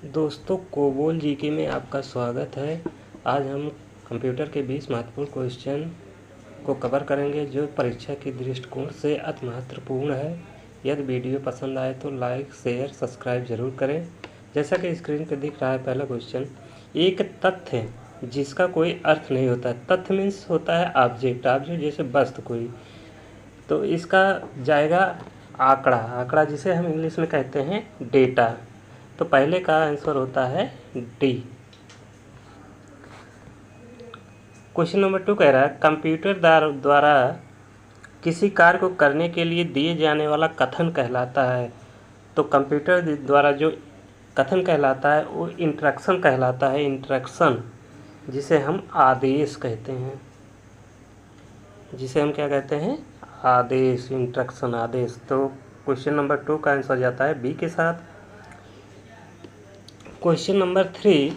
दोस्तों, COBOL GK में आपका स्वागत है। आज हम कंप्यूटर के 20 महत्वपूर्ण क्वेश्चन को कवर करेंगे जो परीक्षा के दृष्टिकोण से अति महत्वपूर्ण है। यदि वीडियो पसंद आए तो लाइक, शेयर, सब्सक्राइब जरूर करें। जैसा कि स्क्रीन पर दिख रहा है, पहला क्वेश्चन, एक तथ्य जिसका कोई अर्थ नहीं होता। तथ्य मीन्स होता है ऑब्जेक्ट जैसे वस्तु कोई, तो इसका जाएगा आंकड़ा जिसे हम इंग्लिश में कहते हैं डेटा। तो पहले का आंसर होता है डी। क्वेश्चन नंबर 2 कह रहा है, कंप्यूटर द्वारा किसी कार्य को करने के लिए दिए जाने वाला कथन कहलाता है। तो कंप्यूटर द्वारा जो कथन कहलाता है वो इंस्ट्रक्शन कहलाता है। इंस्ट्रक्शन जिसे हम आदेश कहते हैं, जिसे हम क्या कहते हैं? आदेश, इंस्ट्रक्शन, आदेश। तो क्वेश्चन नंबर 2 का आंसर जाता है बी के साथ। क्वेश्चन नंबर 3,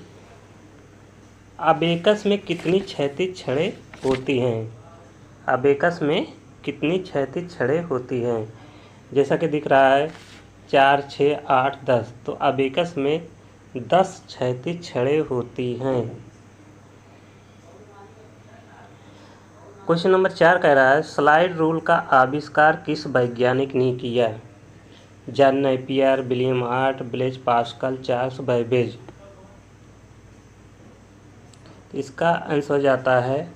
अबेकस में कितनी क्षैतिज छड़ें होती हैं? अबेकस में कितनी क्षैतिज छड़ें होती हैं? जैसा कि दिख रहा है 4, 6, 8, 10। तो अबेकस में 10 क्षैतिज छड़ें होती हैं। क्वेश्चन नंबर 4 कह रहा है, स्लाइड रूल का आविष्कार किस वैज्ञानिक ने किया? John Napier, William heart, Blaze Pascal, Charles Babbage. इसका आंसर जाता है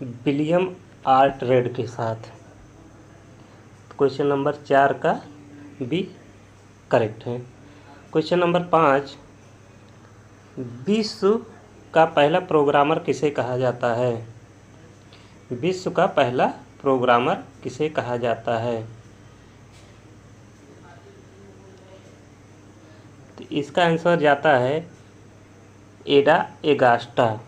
विलियम आर्टरेड के साथ। क्वेश्चन नंबर 4 का बी करेक्ट है। क्वेश्चन नंबर 5, विश्व का पहला प्रोग्रामर किसे कहा जाता है? विश्व का पहला प्रोग्रामर किसे कहा जाता है? तो इसका आंसर जाता है एडा एगास्टा।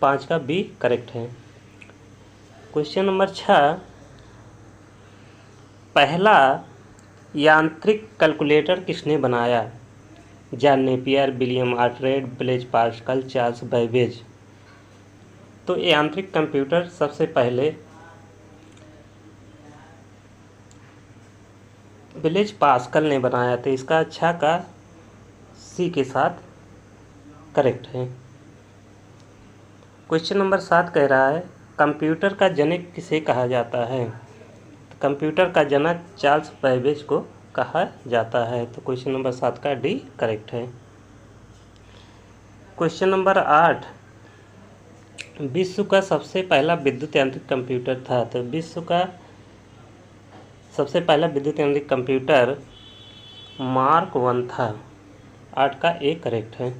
5 का बी करेक्ट है। क्वेश्चन नंबर 6, पहला यांत्रिक कैलकुलेटर किसने बनाया? John Napier, William Oughtred, Blaise Pascal, Charles Babbage. तो यांत्रिक कंप्यूटर सबसे पहले ब्लेज पास्कल ने बनाया था। इसका अच्छा का सी के साथ करेक्ट है। क्वेश्चन नंबर 7 कह रहा है, कंप्यूटर का जनक किसे कहा जाता है? कंप्यूटर का जनक चार्ल्स बैबेज को कहा जाता है। तो क्वेश्चन नंबर 7 का डी करेक्ट है। क्वेश्चन नंबर 8, विश्व का सबसे पहला विद्युत यांत्रिक कंप्यूटर था। तो विश्व का सबसे पहला विद्युत यांत्रिक कंप्यूटर मार्क 1 था। 8 का ए करेक्ट है।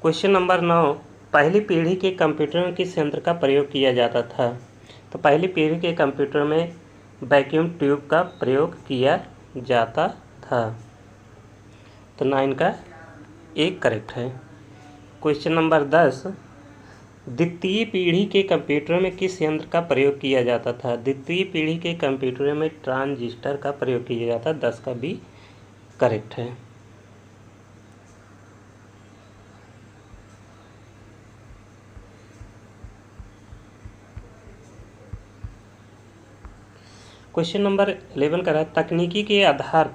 क्वेश्चन नंबर 9, पहली पीढ़ी के कंप्यूटर में किस यंत्र का प्रयोग किया जाता था? तो पहली पीढ़ी के कंप्यूटर में वैक्यूम ट्यूब का प्रयोग किया जाता था। तो 9 का ए करेक्ट है। क्वेश्चन नंबर 10, द्वितीय पीढ़ी के कंप्यूटर में किस यंत्र का प्रयोग किया जाता था? द्वितीय पीढ़ी के कंप्यूटर में ट्रांजिस्टर का प्रयोग किया जाता। 10 का बी करेक्ट है। क्वेश्चन नंबर 11 का है, तकनीकी के आधार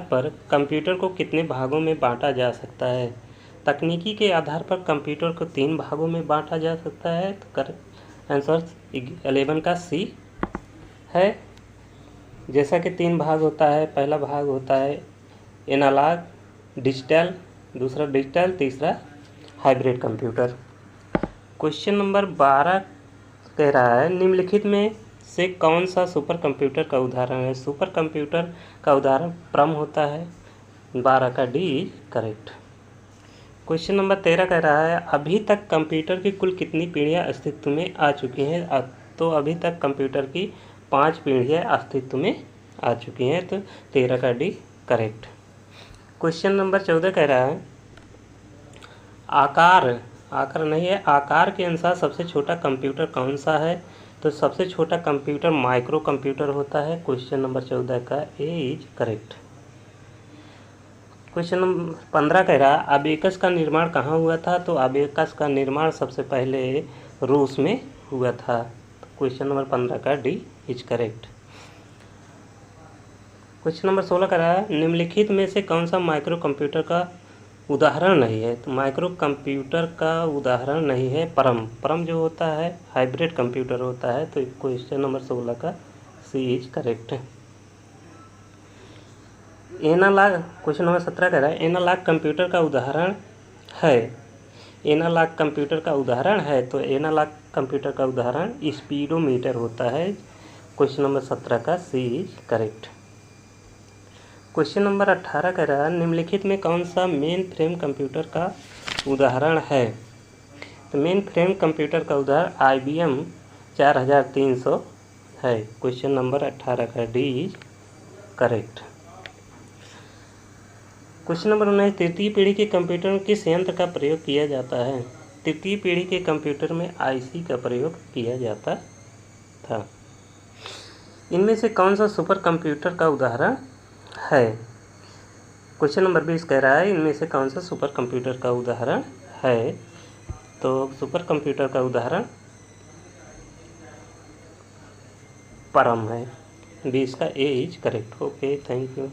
पर कंप्यूटर को कितने भागों में बांटा जा सकता है? तकनीकी के आधार पर कंप्यूटर को 3 भागों में बांटा जा सकता है। तो करेक्ट आंसर 11 का सी है। जैसा कि 3 भाग होता है, पहला भाग होता है एनालॉग डिजिटल, दूसरा डिजिटल, तीसरा हाइब्रिड कंप्यूटर। क्वेश्चन नंबर 12 कह रहा है, निम्नलिखित में से कौन सा सुपर कंप्यूटर का उदाहरण है? सुपर कंप्यूटर का उदाहरण प्रम होता है। 12 का डी करेक्ट। क्वेश्चन नंबर 13 कह रहा है, अभी तक कंप्यूटर की कुल कितनी पीढ़ियां अस्तित्व में आ चुकी हैं? तो अभी तक कंप्यूटर की 5 पीढ़ियां अस्तित्व में आ चुकी हैं। तो 13 का डी करेक्ट। क्वेश्चन नंबर 14 कह रहा है, आकार के अनुसार सबसे छोटा कंप्यूटर कौन सा है? तो सबसे छोटा कंप्यूटर माइक्रो कंप्यूटर होता है। क्वेश्चन नंबर 14 का A is correct. Question number 15 कह रहा है, अबेकस का निर्माण कहाँ हुआ था? तो अबेकस का निर्माण सबसे पहले रूस में हुआ था। क्वेश्चन नंबर 15 का D is correct. Question number 16 का रहा है निम्नलिखित में से कौन सा माइक्रो कंप्यूटर का उदाहरण नहीं है। तो माइक्रो कंप्यूटर का उदाहरण नहीं है परम। परम जो होता है हाइब्रिड कंप्यूटर होता है। तो क्वेश्चन नंबर 16 का सी इज करेक्ट है। एनालॉग क्वेश्चन नंबर 17 कह रहा है एनालॉग कंप्यूटर का उदाहरण है। एनालॉग कंप्यूटर का उदाहरण है तो एनालॉग कंप्यूटर का उदाहरण स्पीडोमीटर होता है। क्वेश्चन नंबर 17 का सी इज करेक्ट। क्वेश्चन नंबर 18 कह रहा है निम्नलिखित में कौन सा मेन फ्रेम कंप्यूटर का उदाहरण है। तो मेन फ्रेम कंप्यूटर का उदाहरण IBM 4300 है। क्वेश्चन नंबर 18 का D is correct. Question number 19 तृतीय पीढ़ी के कंप्यूटर में किस यंत्र का प्रयोग किया जाता है। तृतीय पीढ़ी के कंप्यूटर में IC का प्रयोग किया जाता था। इनमें से कौन सा सुपर कंप्यूटर का उदाहरण है। क्वेश्चन नंबर 20 कह रहा है इनमें से कौन सा सुपर कंप्यूटर का उदाहरण है। तो सुपर कंप्यूटर का उदाहरण परम है। 20 का A is correct. Okay, thank you.